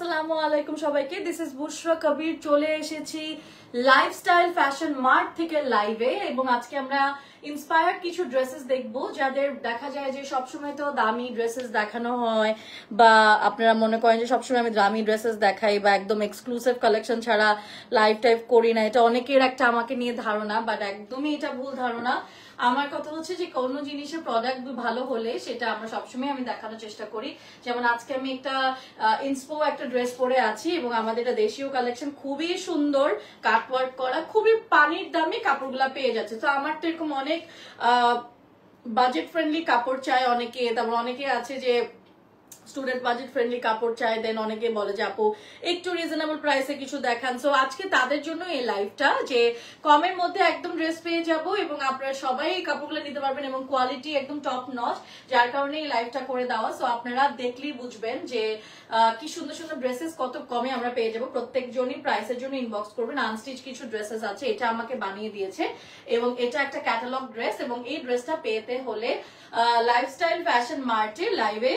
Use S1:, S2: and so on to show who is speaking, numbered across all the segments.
S1: আসসালামু আলাইকুম সবাইকে। দিস ইজ বুশরা কবির। চলে এসেছি লাইফস্টাইল ফ্যাশন মার্ট থেকে লাইভে, এবং আজকে আমরা ইন্সপায়ার্ড কিছু ড্রেসেস দেখবো যাদের দেখা যায় যে সবসময় তো দামি ড্রেসেস দেখানো হয়, বা আপনারা মনে করেন যে সবসময় আমি দামি ড্রেসেস দেখাই বা একদম এক্সক্লুসিভ কালেকশন ছাড়া লাইভ টাইপ করি না। এটা অনেকের একটা আমাকে নিয়ে ধারণা, বাট একদমই এটা ভুল ধারণা। আমার কথা হচ্ছে যে কোনো জিনিসের প্রোডাক্ট ভালো হলে সেটা আমরা সবসময় আমি দেখানোর চেষ্টা করি। যেমন আজকে আমি একটা ইন্সপো একটা ড্রেস পরে আছি, এবং আমাদের এটা দেশীয় কালেকশন, খুবই সুন্দর কাটওয়ার্ক করা, খুবই পানির দামে কাপড়গুলা পেয়ে যাচ্ছে। তো আমার তো এরকম অনেক বাজেট ফ্রেন্ডলি কাপড় চাই অনেকে, তারপর অনেকে আছে যে স্টুডেন্ট বাজেট ফ্রেন্ডলি কাপড় চায়, দেন অনেকে বলে যে আপু একটু রিজনেবল প্রাইসে কিছু দেখান। সো আজকে তাদের জন্য এই লাইভটা, যে কমের মধ্যে একদম ড্রেস পেয়ে যাব এবং আপনারা সবাই এই কাপড়গুলো নিতে পারবেন এবং কোয়ালিটি একদম টপ নচ, যার কারণে এই লাইভটা করে দেওয়া। সো আপনারা দেখলেই বুঝবেন যে কি সুন্দর সুন্দর ড্রেসেস কত কমে আমরা পেয়ে যাবো। প্রত্যেকজনই প্রাইসের জন্য ইনবক্স করবেন। আনস্টিচ কিছু ড্রেসেস আছে, এটা আমাকে বানিয়ে দিয়েছে এবং এটা একটা ক্যাটালগ ড্রেস, এবং এই ড্রেসটা পেতে হলে লাইফস্টাইল ফ্যাশন মার্টে লাইভে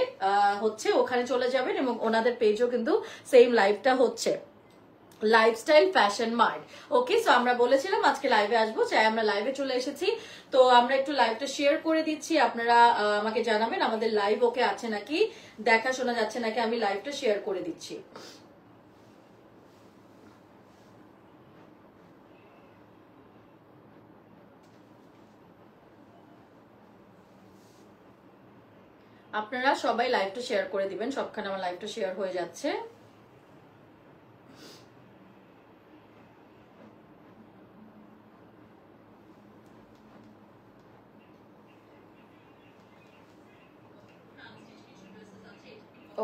S1: হচ্ছে, ওখানে চলে যাবেন এবং ওনাদের পেজও কিন্তু সেম লাইভটা হচ্ছে, লাইফস্টাইল ফ্যাশন মার্ট। ওকে, সো আমরা বলেছিলাম আজকে লাইভে আসবো, চাই আমরা লাইভে চলে এসেছি। তো আমরা একটু লাইভটা শেয়ার করে দিচ্ছি, আপনারা আমাকে জানাবেন আমাদের লাইভ ওকে আছে নাকি, দেখা শোনা যাচ্ছে নাকি। আমি লাইভটা শেয়ার করে দিচ্ছি। আপনারা সবাই লাইভটা শেয়ার করে দিবেন, সবখানে আমার লাইভটা শেয়ার হয়ে যাচ্ছে।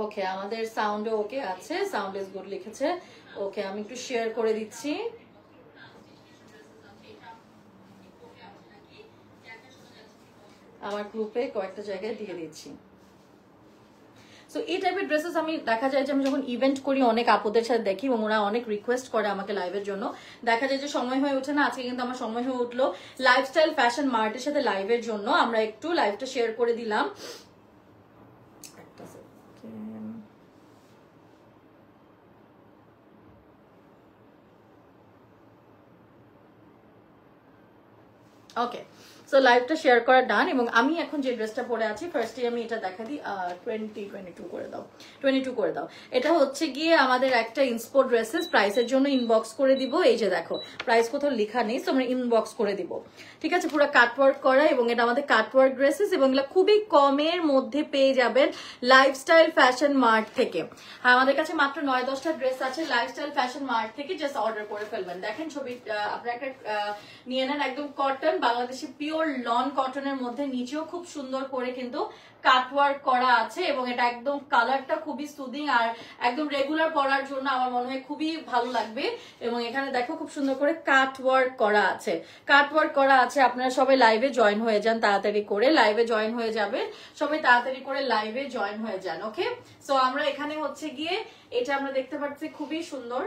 S1: ওকে, আমাদের সাউন্ডও ওকে আছে, সাউন্ড ইজ গুড লিখেছে। ওকে, আমি একটু শেয়ার করে দিচ্ছি। আমার গ্রুপে কয়েকটা জায়গায় দিয়ে দিচ্ছি। সো এই টাইপের ড্রেসেস আমি দেখা যায় যে আমি যখন ইভেন্ট করি অনেক আপুদের সাথে দেখি, এবং ওরা অনেক রিকোয়েস্ট করে আমাকে লাইভের জন্য। দেখা যায় যে সময় হয়ে ওঠে না, আজকে কিন্তু আমার সময় হয়ে উঠলো লাইফস্টাইল ফ্যাশন মার্টের সাথে লাইভের জন্য। আমরা একটু লাইভটা শেয়ার করে দিলাম। ওকে, সো লাইভটা শেয়ার করা ডান, এবং আমি এখন যে ড্রেসটা পরে আছি ফার্স্টে আমি এটা দেখা দিই। 22 করে দাও, 22 করে দাও। এটা হচ্ছে গিয়ে আমাদের একটা ইন্সপো ড্রেসেস, প্রাইসের জন্য ইনবক্স করে দিব। এই যে দেখো প্রাইস কোথাও লেখা নেই, সো আমরা ইনবক্স করে দিব। ঠিক আছে, পুরো কাটওয়ার্ক করা, এবং এটা আমাদের কাটওয়ার্ক ড্রেসেস, এবং এগুলো খুবই কমের মধ্যে পেয়ে যাবেন লাইফস্টাইল ফ্যাশন মার্ট থেকে। আমাদের কাছে মাত্র 9-10টা ড্রেস আছে লাইফস্টাইল ফ্যাশন মার্ট থেকে, জাস্ট অর্ডার করে ফেলবেন। দেখেন ছবি আপনারা একটা নিয়ে নেন, একদম কটন, বাংলাদেশি পিওর লন কটনের মধ্যে, নিচেও খুব সুন্দর করে কিন্তু কাটওয়ার্ক করা আছে, এবং এটা একদম কালারটা খুবই সুদিং, আর একদম রেগুলার পরার জন্য আমার মনে হয় খুবই ভালো লাগবে। এবং এখানে দেখো খুব সুন্দর করে কাটওয়ার্ক করা আছে, কাটওয়ার্ক করা আছে। আপনারা সবাই লাইভে জয়েন হয়ে যান, তাড়াতাড়ি করে লাইভে জয়েন হয়ে যাবে, সবাই তাড়াতাড়ি করে লাইভে জয়েন হয়ে যান। ওকে, সো আমরা এখানে হচ্ছে গিয়ে এটা আমরা দেখতে পাচ্ছি খুবই সুন্দর।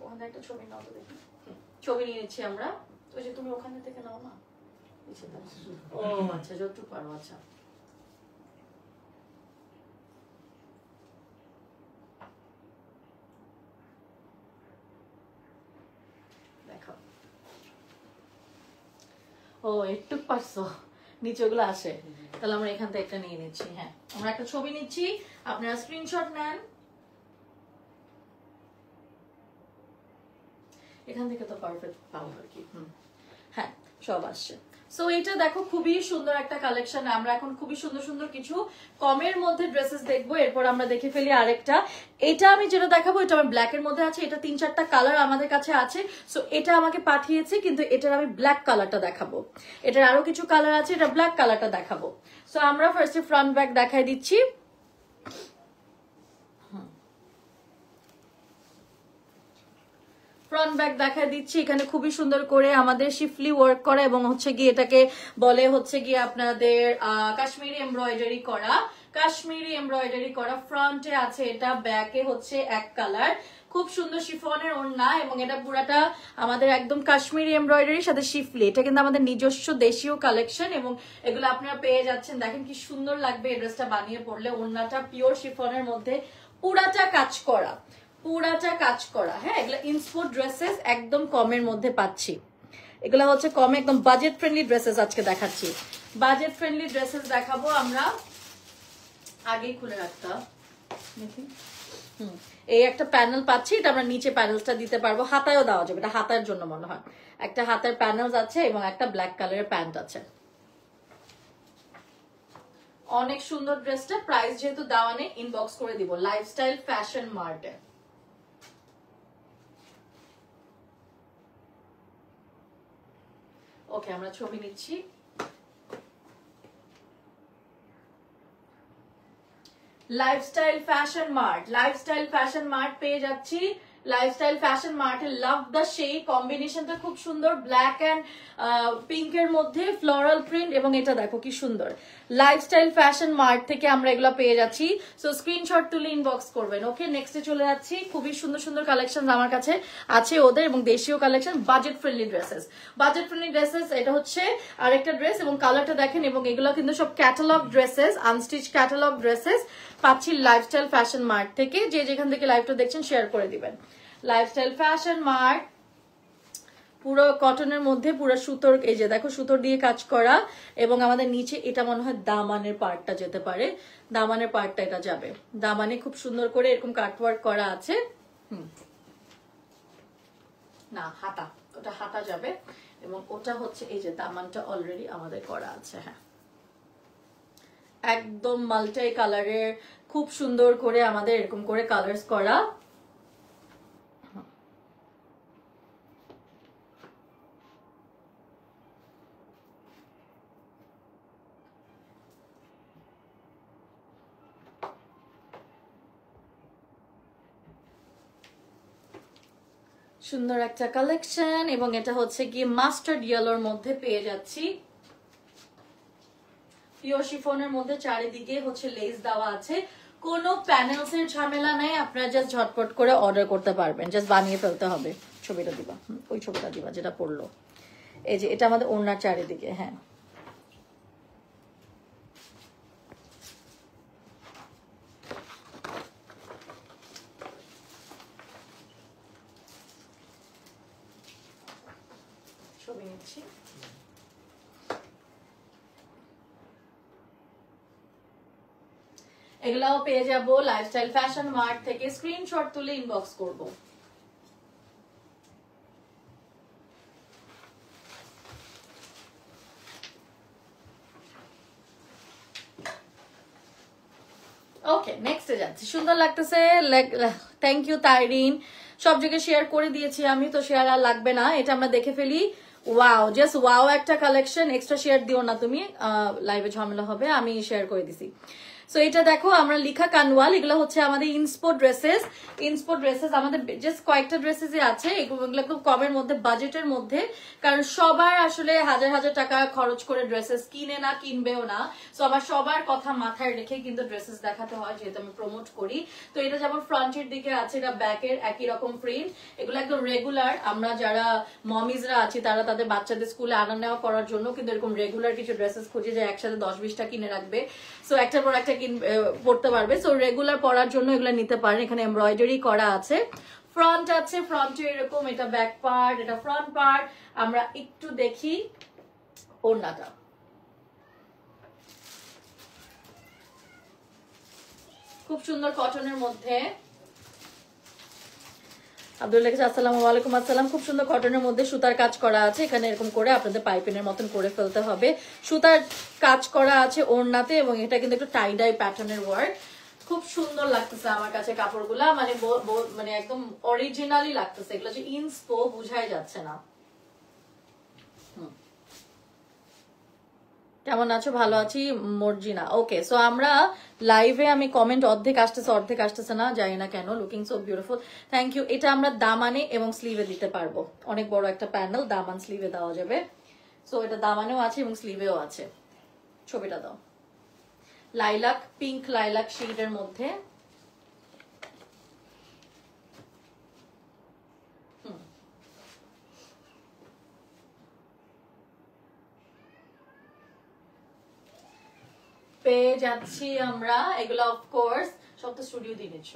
S1: ওখানে একটা ছবি নাও তো দেখি, ছবি নিয়ে নিচ্ছি আমরা। ওই যে তুমি ওখানে থেকে নাও না। ও আচ্ছা, যতটুকু পারো। আচ্ছা, দেখো, ও একটু পারছো, নিচে ওগুলো আসে। তাহলে আমরা এখান থেকে একটা নিয়ে নিচ্ছি। হ্যাঁ, আমরা একটা ছবি নিচ্ছি, আপনারা স্ক্রিনশট নেন। এখান থেকে তো পারফেক্ট পাবো আর কি। হ্যাঁ, সব আসছে। সো এটা দেখো খুবই সুন্দর একটা কালেকশন। আমরা এখন খুবই সুন্দর সুন্দর কিছু কমের মধ্যে ড্রেসেস দেখবো, এরপর আমরা দেখে ফেলি আরেকটা। এটা আমি যেটা দেখাবো এটা আমার ব্ল্যাক এর মধ্যে আছে, এটা 3-4টা কালার আমাদের কাছে আছে। সো এটা আমাকে পাঠিয়েছে, কিন্তু এটার আমি ব্ল্যাক কালারটা দেখাবো। এটার আরো কিছু কালার আছে, এটা ব্ল্যাক কালারটা দেখাবো। সো আমরা ফার্স্টে ফ্রন্ট ব্যাক দেখাই দিচ্ছি। ফ্রন্ট ব্যাক দেখা দিচ্ছি, এখানে খুবই সুন্দর করে আমাদের শিফলি ওয়ার্ক করা, এবং হচ্ছে গিয়ে এটাকে বলে হচ্ছে গিয়ে আপনাদের কাশ্মীরি এমব্রয়ডারি করা, কাশ্মীরি এমব্রয়ডারি করা। ফ্রন্টে আছে এটা, ব্যাকে হচ্ছে এক কালার, খুব সুন্দর শিফনের ওড়না, এবং এটা পুরাটা আমাদের একদম কাশ্মীরি এমব্রয়ডারির সাথে শিফলি। এটা কিন্তু আমাদের নিজস্ব দেশীয় কালেকশন, এবং এগুলো আপনারা পেয়ে যাচ্ছেন। দেখেন কি সুন্দর লাগবে এই ড্রেসটা বানিয়ে পড়লে। ওড়নাটা পিওর শিফনের মধ্যে পুরাটা কাজ করা, পুরাটা কাজ করা। হ্যাঁ, এগুলো ইনস্পোর্ট ড্রেসেস, একদম কমের মধ্যে পাচ্ছি। এগুলো হচ্ছে কমে, একদম বাজেট ফ্রেন্ডলি ড্রেসেস আজকে দেখাচ্ছি। বাজেট ফ্রেন্ডলি ড্রেসেস দেখাবো আমরা। আগেই খুলে রাখতাম দেখি। এই একটা প্যানেল পাচ্ছি, এটা আমরা নিচে প্যানেলসটা দিতে পারবো, হাতায়ও দেওয়া যাবে, এটা হাতার জন্য মনে হয়। একটা হাতের প্যানেলস আছে এবং একটা ব্ল্যাক কালারের প্যান্ট আছে। অনেক সুন্দর ড্রেসটা, প্রাইস যেহেতু দেওয়া নেই ইনবক্স করে দিব লাইফস্টাইল ফ্যাশন মার্টে। ওকে, আমরা ছবি নিচ্ছি। Lifestyle fashion mart, lifestyle fashion mart পেয়ে যাচ্ছি। লাইফস্টাইল ফ্যাশন মার্টে লাভ দ্য শেড, কম্বিনেশনটা খুব সুন্দর, ব্ল্যাক অ্যান্ড পিঙ্কের মধ্যে ফ্লোরাল প্রিন্ট, এবং এটা দেখো কি সুন্দর। লাইফস্টাইল ফ্যাশন মার্ট থেকে আমরা এগুলো পেয়ে যাচ্ছি। সো স্ক্রিনশট তুলে ইনবক্স করবেন। ওকে, নেক্সটে চলে যাচ্ছি। খুবই সুন্দর সুন্দর কালেকশন আমার কাছে আছে ওদের, এবং দেশীয় collection, budget friendly dresses. Budget friendly dresses, এটা হচ্ছে আরেকটা ড্রেস এবং কালারটা দেখেন, এবং এগুলো কিন্তু সব catalogue dresses, unstitch catalogue dresses পাচ্ছি লাইফস্টাইল ফ্যাশন মার্ট থেকে। যে যেখান থেকে লাইভটা দেখছেন শেয়ার করে দিবেন। লাইফস্টাইল ফ্যাশন মার্ট, পুরো কটনের মধ্যে, পুরো সুতোর, এই যে দেখো সুতোর দিয়ে কাজ করা, এবং আমাদের নিচে এটা মনে হয় দামানের পার্টটা যেতে পারে, দামানের পার্টটা এটা যাবে। দামানে খুব সুন্দর করে এরকম কাটওয়ার্ক করা আছে। না, হাতা, ওটা হাতা যাবে, এবং ওটা হচ্ছে এই যে দামানটা অলরেডি আমাদের করা আছে। হ্যাঁ, একদম মাল্টি কালারের, খুব সুন্দর করে আমাদের এরকম করে কালার্স করা। সুন্দর একটা কালেকশন, এবং এটা হচ্ছে কি মাস্টার্ড ইয়েলোর মধ্যে পেয়ে যাচ্ছি। পিওর শিফনের মধ্যে চারিদিকে হচ্ছে লেস দেওয়া আছে, কোনো প্যানেলস এর ঝামেলা নাই, আপনারা জাস্ট ঝটপট করে অর্ডার করতে পারবেন, জাস্ট বানিয়ে ফেলতে হবে। ছবিটা দিবা, ওই ছবিটা দিবা যেটা পড়লো। এই যে এটা আমাদের ওড়নার চারিদিকে। হ্যাঁ, ছবি নিচ্ছি। এগুলাও পেয়ে যাবো লাইফস্টাইল ফ্যাশন মার্ট থেকে। স্ক্রিনশট তুলে ইনবক্স করবো। ওকে, নেক্সটে যাচ্ছি। সুন্দর লাগতেছে, থ্যাংক ইউ তাইরিন। সব জায়গায় শেয়ার করে দিয়েছি আমি, তো শেয়ার আর লাগবে না, এটা আমরা দেখে ফেলি। ওয়াও, জাস্ট ওয়াও একটা কালেকশন, এক্সট্রা শেয়ার দিও না তুমি, লাইভে ঝামেলা হবে, আমি শেয়ার করে দিছি। সো এটা দেখো, আমরা লিখা কানওয়াল, এগুলো হচ্ছে আমাদের ইনস্পোর্ট ড্রেসেস। ইনস্পোর্ট ড্রেসেস আমাদের জাস্ট কয়েকটা ড্রেসেসই আছে, এগুলো একদম কমের মধ্যে, বাজেটের মধ্যে, কারণ সবার আসলে হাজার হাজার টাকা খরচ করে ড্রেসেস কিনে না, কিনবেও না। সো আমার সবার কথা মাথায় রেখে কিন্তু ড্রেসেস দেখাতে হয়, যেহেতু আমি প্রমোট করি। তো এটা যেমন ফ্রন্টের দিকে আছে, এটা ব্যাকের একই রকম প্রিন্ট, এগুলো একদম রেগুলার, আমরা যারা মমিজরা আছি তারা তাদের বাচ্চাদের স্কুলে আনা নেওয়া করার জন্য কিন্তু এরকম রেগুলার কিছু ড্রেসেস খুঁজে যায়, একসাথে 10-20টা কিনে রাখবে, সো একটার পর একটা পড়তে পারবে। সো রেগুলার পরার জন্য এগুলো নিতে পারেন। এখানে এমব্রয়ডারি করা আছে, ফ্রন্ট আছে, ফ্রন্টে এরকম, এটা ব্যাক পার্ট, এটা ফ্রন্ট পার্ট। আমরা একটু দেখি ওড়নাটা। খুব সুন্দর কটনের মধ্যে। আব্দুল লিখেছে আসসালামু আলাইকুম। আসসালাম। খুব সুন্দর কটনের মধ্যে সুতার কাজ করা আছে, এখানে এরকম করে আপনাদের পাইপিনের মতন করে ফেলতে হবে। সুতার কাজ করা আছে ওড়নাতে, এবং এটা কিন্তু একটু টাই ডাই প্যাটার্নের ওয়ার্ক। খুব সুন্দর লাগতেছে আমার কাছে কাপড়গুলা, মানে মানে একদম অরিজিনালি লাগতেছে। এগুলো যে ইনস্পো বুঝাই যাচ্ছে না। কেমন আছো? ভালো আছি মর্জিনা। ওকে, সো আমরা লাইভে, আমি কমেন্ট অর্ধেক আসতেছে না, জানি না কেন। Looking so beautiful, thank you. এটা আমরা দামানে এবং স্লিভে দিতে পারবো, অনেক বড় একটা প্যানেল, দামান স্লিভে দেওয়া যাবে। সো এটা দামানেও আছে এবং স্লিভেও আছে। ছবিটা দাও। লাইলাক, পিঙ্ক লাইলাক শেডের মধ্যে। পেয়ে যাচ্ছি আমরা এগুলো, অফকোর্স সব তো স্টুডিও দিয়ে নিচ্ছ।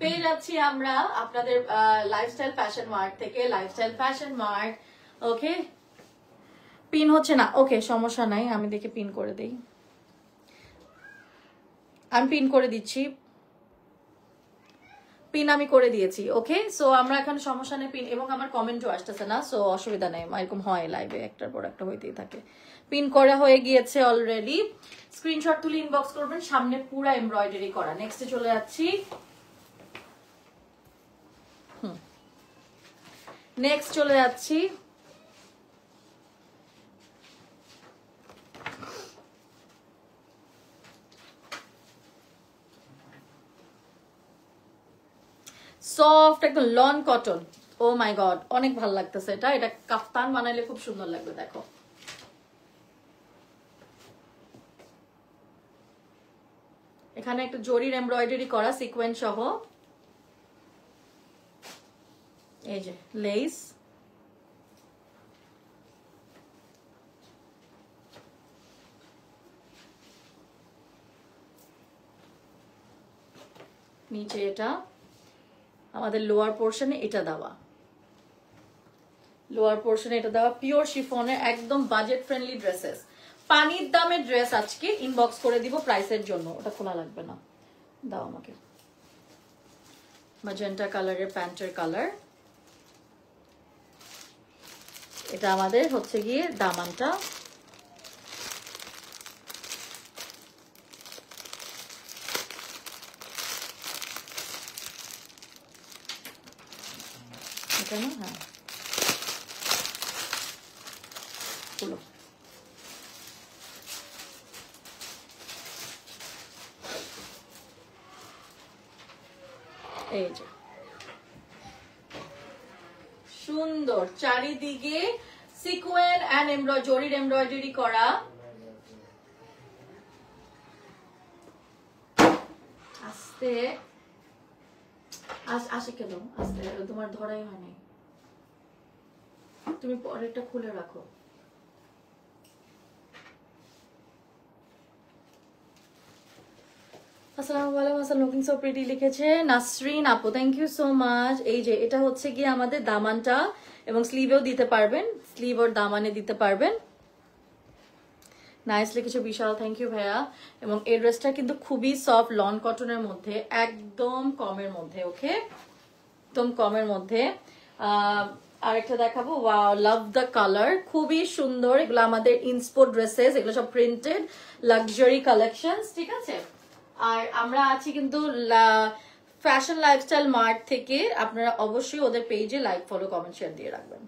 S1: পেয়ে যাচ্ছি আমরা আপনাদের লাইফস্টাইল ফ্যাশন মার্ট থেকে, লাইফস্টাইল ফ্যাশন মার্ট। ওকে, পিন হচ্ছে না, ওকে সমস্যা নাই, আমি দেখে পিন করে দেই, আমি পিন করে দিচ্ছি, পিন আমি করে দিয়েছি। ওকে, সো আমরা এখন সমস্যা নেই পিন, এবং আমার কমেন্টও আসতেছে না, সো অসুবিধা নেই, এরকম হয় লাইভে একটার পর একটা হইতেই থাকে। পিন করা হয়ে গিয়েছে অলরেডি, স্ক্রিনশট তুলে ইনবক্স করবেন, সামনে পুরো এমব্রয়ডারি করা। নেক্সটে চলে যাচ্ছি, নেক্সট চলে যাচ্ছি সফট একদম লন কটন। ও মাই গড, অনেক ভালো লাগতেছে এটা, এটা কাফতান বানাইলে খুব সুন্দর লাগবে। দেখো এখানে একটা জরির এমব্রয়ডারি করা সিকোয়েন্স সহ, এই যে লেস, নিচে এটা আমাদের লোয়ার পোর্শনে এটা দেওয়া, লোয়ার পোর্শনে এটা দেওয়া, পিওর শিফনের একদম বাজেট ফ্রেন্ডলি ড্রেসেস। পানির দামের ড্রেস আজকে ইনবক্স করে দিব প্রাইসের জন্য, ওটা খোলা লাগবে না, দাও আমাকে। ম্যাজেন্টা কালারের প্যান্টের কালার, এটা আমাদের হচ্ছে গিয়ে দামানটা, এটা না, হ্যাঁ খুলো, এই যে সুন্দর চারিদিকে সিকোয়েন্স এন্ড জরির এমব্রয়ডারি করা। আস্তে আসে কেন, আস্তে, তোমার ধরাই হয়নি, তুমি পরেরটা খুলে রাখো। আসসালামু আলাইকুম, আসসালাম, লুকিং সো প্রিটি লিখেছে নাসরিন আপু, থ্যাংক ইউ সো মাচ। এই যে এটা হচ্ছে গিয়ে আমাদের দামানটা, এবং স্লিভেও দিতে পারবেন, স্লিভ ওর দামানে দিতে পারবেন। নাইস লিখেছো বিশাল, থ্যাংক ইউ ভাইয়া। এবং এই ড্রেসটা কিন্তু খুবই সফট লন কটনের মধ্যে, একদম কমের মধ্যে। ওকে, একদম কমের মধ্যে। আরেকটা দেখাবো, ওয়াও লাভ দ্য কালার, খুবই সুন্দর। এগুলো আমাদের ইনস্পো ড্রেসেস, এগুলো সব প্রিন্টেড লাক্সারি কালেকশনস, ঠিক আছে। আর আমরা আছি কিন্তু ফ্যাশন লাইফস্টাইল মার্ট থেকে, আপনারা অবশ্যই ওদের পেজে লাইক ফলো কমেন্ট শেয়ার দিয়ে রাখবেন।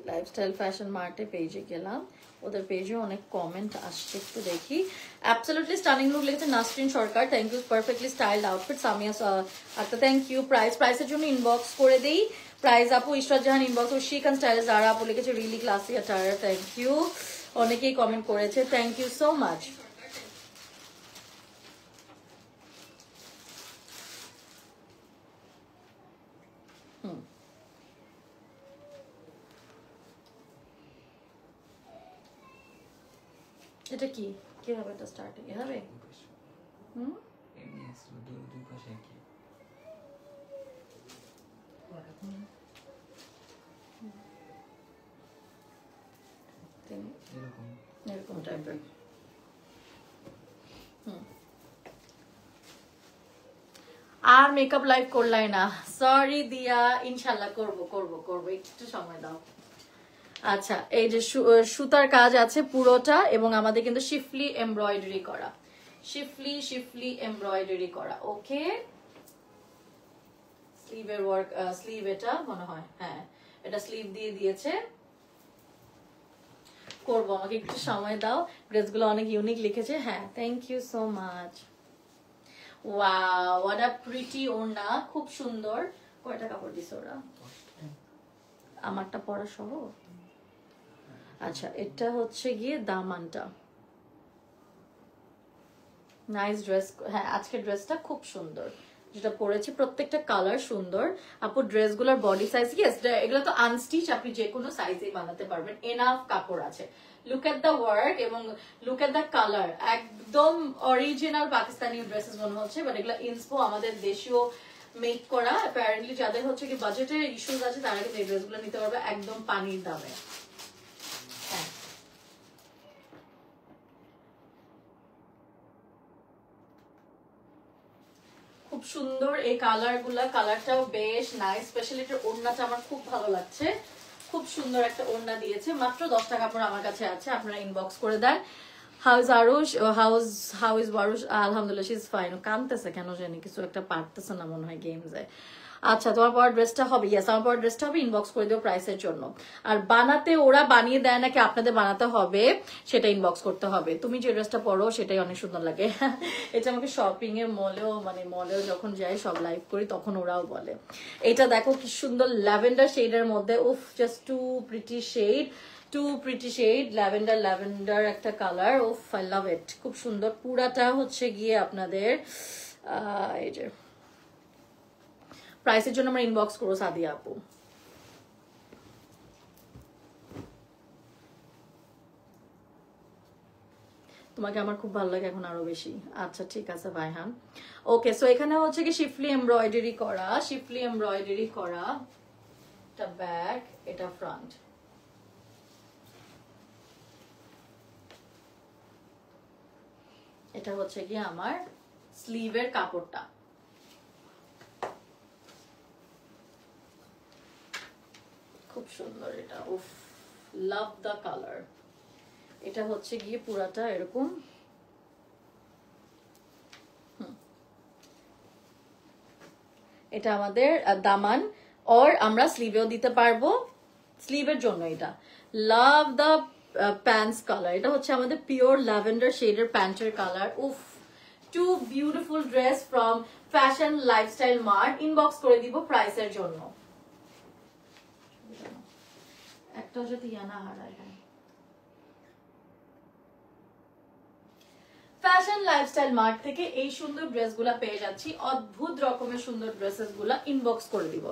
S1: লাইফস্টাইল ফ্যাশন মার্টে পেজে গেলাম, ওদের পেজে অনেক কমেন্ট আসছে, একটু দেখি। অ্যাবসলিউটলি স্টানিং লুক লিখেছে Nasrin Sarkar, thank you, perfectly styled outfit. Samia Akter, thank you. প্রাইসের জন্য ইনবক্স করে দেই, প্রাইস আপু ইশরাত জাহান ইনবক্স, ও শিক অ্যান্ড স্টাইল যারা আপু লিখেছে really classy attire, thank you. অনেকেই কমেন্ট করেছে, থ্যাংক ইউ সো মাচ। এটা কি কি হবে, এটা স্টার্টিং এ হবে,
S2: দুই পাশে কি এরকম
S1: এরকম টাইপের। আর মেকআপ লাইভ করলাই না, সরি দিয়া, ইনশাল্লাহ করব করব করব, একটু সময় দাও। আচ্ছা, এই যে সুতার কাজ আছে পুরোটা, এবং আমাদের কিন্তু শিফলি এমব্রয়ডারি করা, শিফলি এমব্রয়ডারি করা। ওকে, স্লিভের ওয়ার্ক, স্লিভ এটা মনে হয়, হ্যাঁ এটা স্লিভ দিয়ে দিয়েছে। করবো, আমাকে একটু সময় দাও। ড্রেসগুলো অনেক ইউনিক লিখেছে, হ্যাঁ thank you so much. Wow what a pretty orna, খুব সুন্দর। কয়টা কাপড় দিছে ওরা, আমারটা পরা সহ। আচ্ছা, এটা হচ্ছে গিয়ে দামানটা, নাইস ড্রেস। হ্যাঁ আজকের ড্রেসটা খুব সুন্দর, যেটা পরেছি প্রত্যেকটা কালার সুন্দর। আপু ড্রেসগুলোর বডি সাইজ ইয়েস, এগুলো তো আনস্টিচ, আপনি যে কোনো সাইজে বানাতে পারবেন, এনাফ কাপড় আছে। লুক এট দ্য ওয়ার্ক এবং লুক এট দ্য কালার, একদম অরিজিনাল পাকিস্তানি ড্রেসেস মনে হচ্ছে, বাট এগুলো ইন্সপো আমাদের দেশীয় মেক করা। অ্যাপারেন্টলি যাদের হচ্ছে কি বাজেটের ইস্যুস আছে তারা কিন্তু এই ড্রেসগুলো নিতে পারবে একদম পানির দামে। হ্যাঁ খুব সুন্দর এই কালার গুলা, কালারটাও বেশ নাইস, স্পেশালি এটার ওড়নাটা আমার খুব ভালো লাগছে, খুব সুন্দর একটা ওড়না দিয়েছে। মাত্র 10 টাকা কাপড় আমার কাছে আছে, আপনারা ইনবক্স করে দেন। How is Arush, how is ওয়ারুষ? আলহামদুলিল্লাহ, শি ইজ ফাইন। কাঁদতেছে কেন জানি, কিছু একটা পারতেছে না মনে হয় গেমসে। আচ্ছা তোমার পর ড্রেসটা হবে? ইয়েস আমার পর ড্রেসটা হবে, ইনবক্স করে দিও প্রাইসের জন্য। আর বানাতে ওরা বানিয়ে দেয় নাকি আপনাদের বানাতে হবে সেটা ইনবক্স করতে হবে। তুমি যে ড্রেসটা পরো সেটাই অনেক সুন্দর লাগে। এটা আমাকে শপিং এ মলেও, মানে মলেও যখন যাই সব লাইভ করি তখন ওরাও বলে। এটা দেখো কি সুন্দর ল্যাভেন্ডার শেডের মধ্যে, উফ just too pretty shade, too pretty shade, lavender lavender একটা কালার, উফ আই লাভ ইট, খুব সুন্দর। পুরাটা হচ্ছে গিয়ে আপনাদের এই যে প্রাইসের জন্য আমরা ইনবক্স করবো সাদিয়া আপু। তোমাকে আমার খুব ভালো লাগে এখন আরো বেশি। আচ্ছা ঠিক আছে ভাইহান, ওকে। সো এখানে হচ্ছে কি শিফলি এমব্রয়ডারি করা, শিফলি এমব্রয়ডারি করা, এটা ব্যাক, এটা ফ্রন্ট। এটা হচ্ছে কি আমার স্লিভের কাপড়টা, খুব সুন্দর এটা, উফ লাভ দ্য কালার। এটা হচ্ছে গিয়ে পুরাটা এরকম, এটা আমাদের দামান, আর আমরা স্লিভেও দিতে পারবো, স্লিভের জন্য এটা। লাভ দ্য প্যান্টস কালার, এটা হচ্ছে আমাদের পিওর ল্যাভেন্ডার শেডের প্যান্টের কালার। উফ too beautiful dress from fashion lifestyle mart, inbox করে দিব প্রাইসের জন্য। একটা যদি ইয়ানা হারায়, ফ্যাশন লাইফস্টাইল মার্ট থেকে এই সুন্দর ড্রেসগুলা পেয়ে যাচ্ছি, অদ্ভুত রকমের সুন্দর ড্রেসেস গুলা ইনবক্স করে দিব।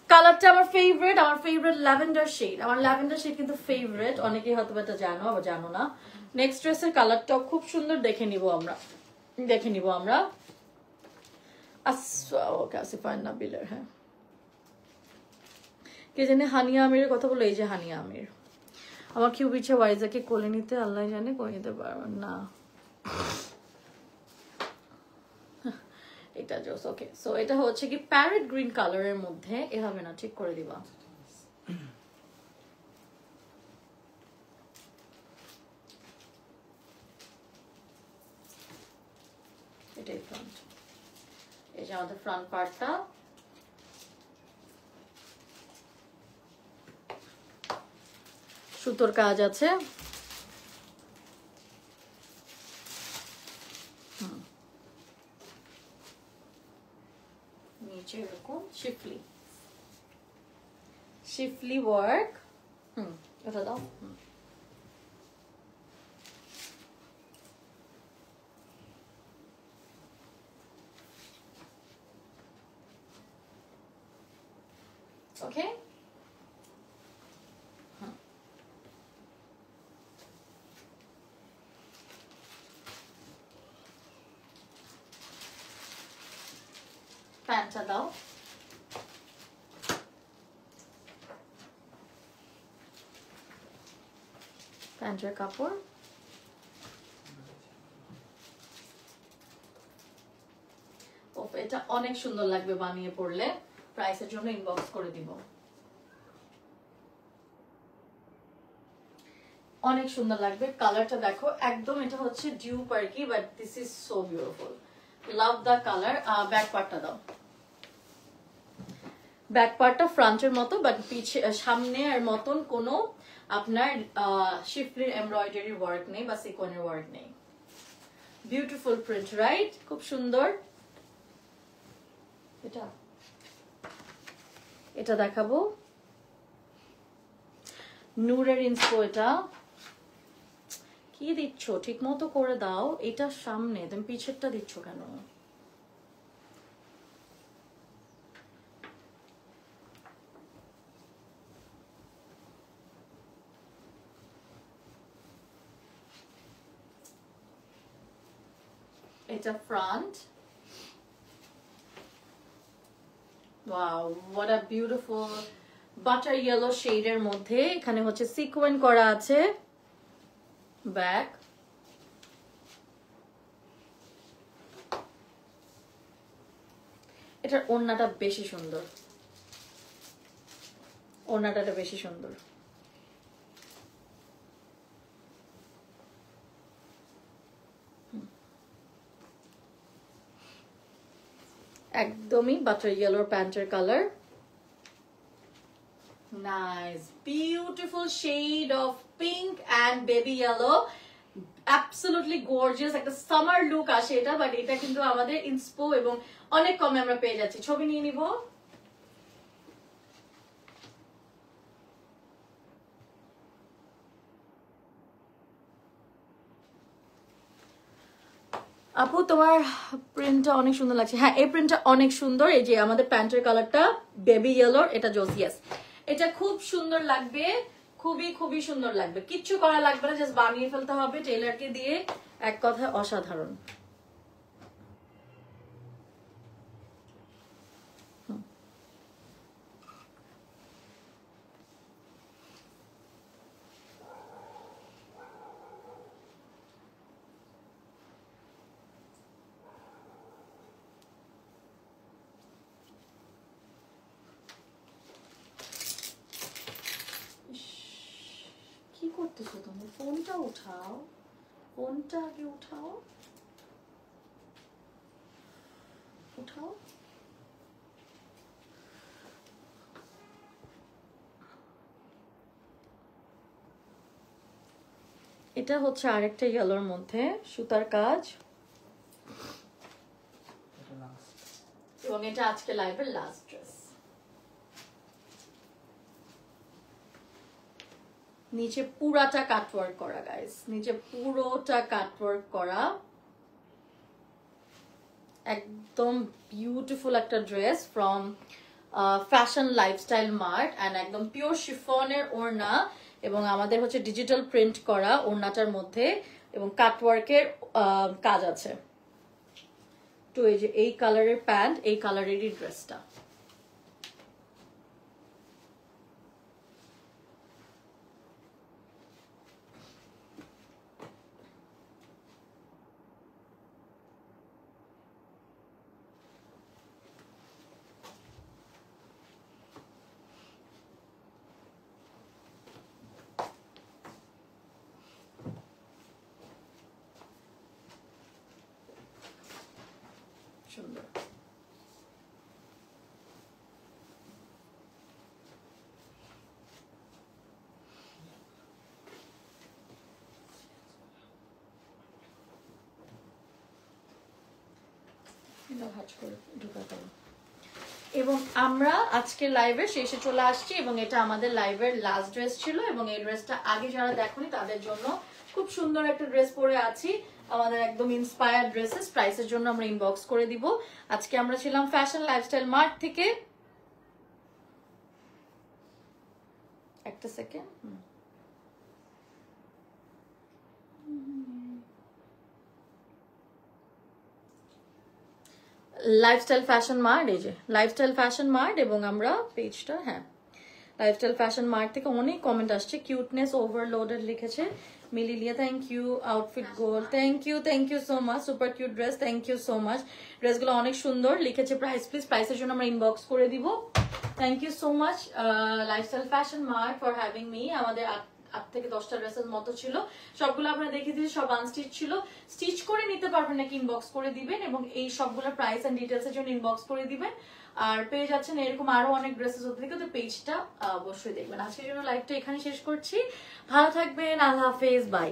S1: কালারটা আমার ফেভারিট, আমার ফেভারিট ল্যাভেন্ডার শেড, আমার ল্যাভেন্ডার শেড কিন্তু ফেভারিট, অনেকেই হয়তো এটা জানো আবার জানো না। নেক্সট ড্রেসের কালারটাও খুব সুন্দর, দেখে নিব আমরা, দেখে নিব আমরা। ওকে আসিফান নাবিলের, হ্যাঁ কে জানে হানিয়া আমিরের কথা বলো, এই যে হানিয়া আমির। আমার খুব ইচ্ছা ওয়াইজাকে কোলে নিতে, আল্লাহ জানে করে নিতে পারবেন না। এটা জোস, ওকে। সো এটা হচ্ছে কি প্যারেট গ্রিন কালারের মধ্যে, এ হবে না, ঠিক করে দিবা। এটাই ফ্রন্ট, এই যে আমাদের ফ্রন্ট পার্টটা, সুতোর কাজ আছে, নিচে এরকম শিফলি, শিফলি ওয়ার্ক। ওটা দাও। ওকে প্যান্টটা দাও। প্যান্টের কাপড়, এটা অনেক সুন্দর লাগবে বানিয়ে পড়লে, প্রাইসের জন্য ইনবক্স করে দিব। অনেক সুন্দর লাগবে, কালারটা দেখো একদম, এটা হচ্ছে ডিউপ আর কি, but this is so beautiful, love the colour. Back পার্টটা দাও। ব্যাক পার্টটা ফ্রন্টের মতো, বাট পিছে সামনে আর মতন কোনো আপনার শিফলির এমব্রয়ডারি ওয়ার্ক নেই বা সিকোয়েন্সের ওয়ার্ক নেই। Beautiful print, right? খুব সুন্দর। এটা এটা দেখাবো, নূরের ইন্সপো, এটা কি দিচ্ছ? ঠিক মতো করে দাও, এটার সামনে তুমি পিছেরটা দিচ্ছ কেন? এটা front. Wow, what a beautiful butter yellow শেডের মধ্যে এখানে হচ্ছে সিকোয়েন্স করা আছে। ব্যাক, এটার ওড়নাটা বেশি সুন্দর, ওড়নাটা বেশি সুন্দর। একদমই বাটার ইয়েলোর প্যান্টের colour. Nice, beautiful shade of pink and baby yellow, absolutely gorgeous একটা সামার লুক আসে এটা, বাট এটা কিন্তু আমাদের ইন্সপো এবং অনেক কমে আমরা পেয়ে যাচ্ছি। ছবি নিয়ে নিব। আপু তোমার প্রিন্টটা অনেক সুন্দর লাগছে। হ্যাঁ, এই প্রিন্টটা অনেক সুন্দর। এই যে আমাদের প্যান্টের কালারটা বেবি ইয়েলোর, এটা জোসিয়াস, এটা খুব সুন্দর লাগবে, খুবই খুবই সুন্দর লাগবে। কিচ্ছু করা লাগবে না, জাস্ট বানিয়ে ফেলতে হবে টেইলারকে দিয়ে। এক কথায় অসাধারণ। কি করতেছো তুমি? ফোনটা উঠাও, ফোনটা আগে উঠাও, উঠাও। এটা হচ্ছে আরেকটা ইয়েলোর মধ্যে সুতার কাজ, এবং এটা আজকে লাইভের লাস্ট ড্রেস। নিচে পুরাটা কাটওয়ার্ক করা গাইস, নিচে পুরোটা কাটওয়ার্ক করা, একদম বিউটিফুল একটা dress from fashion lifestyle mart, and একদম পিওর শিফনের ওড়না, এবং আমাদের হচ্ছে ডিজিটাল প্রিন্ট করা ওড়নাটার মধ্যে, এবং কাটওয়ার্কের কাজ আছে। তো এই যে এই কালারের প্যান্ট, এই কালারেরই ড্রেসটা। সুন্দর। এবং আমরা আজকের লাইভের শেষে চলে আসছি, এবং এটা আমাদের লাইভের লাস্ট ড্রেস ছিল, এবং এই ড্রেসটা আগে যারা দেখোনি তাদের জন্য খুব সুন্দর একটা ড্রেস পরে আছি, আমাদের একদম ইন্সপায়ার্ড ড্রেসেস। প্রাইসের জন্য আমরা ইনবক্স করে দিব। আজকে আমরা ছিলাম ফ্যাশন লাইফস্টাইল মার্ট থেকে। একটা সেকেন্ড, লাইফস্টাইল ফ্যাশন মার্ট, এই যে লাইফস্টাইল ফ্যাশন মার্ট, এবং আমরা পেজটা, হ্যাঁ লাইফস্টাইল ফ্যাশন মার্ট থেকে অনেক কমেন্ট আসছে। কিউটনেস ওভারলোডেড লিখেছে মিলিলিয়া, thank you. Outfit goal, thank you so much. Super cute dress, thank you so much. ড্রেসগুলো অনেক সুন্দর লিখেছে। প্রাইস প্লিজ, প্রাইসের জন্য আমরা ইনবক্স করে দিব। Thank you so much lifestyle fashion mart for having me. আমাদের 8 থেকে 10টা ড্রেসের মতো ছিল, সবগুলো আপনারা দেখে দিয়েছি, সব আনস্টিচ ছিল। স্টিচ করে নিতে পারবেন নাকি ইনবক্স করে দিবেন, এবং এই সবগুলোর প্রাইস এন্ড ডিটেলসের জন্য ইনবক্স করে দিবেন। আর পেয়ে যাচ্ছেন এরকম আরো অনেক ড্রেসেস ওদের থেকে, তো পেজটা অবশ্যই দেখবেন। আজকের জন্য লাইভটা এখানে শেষ করছি। ভালো থাকবেন, আল্লাহ হাফেজ, বাই।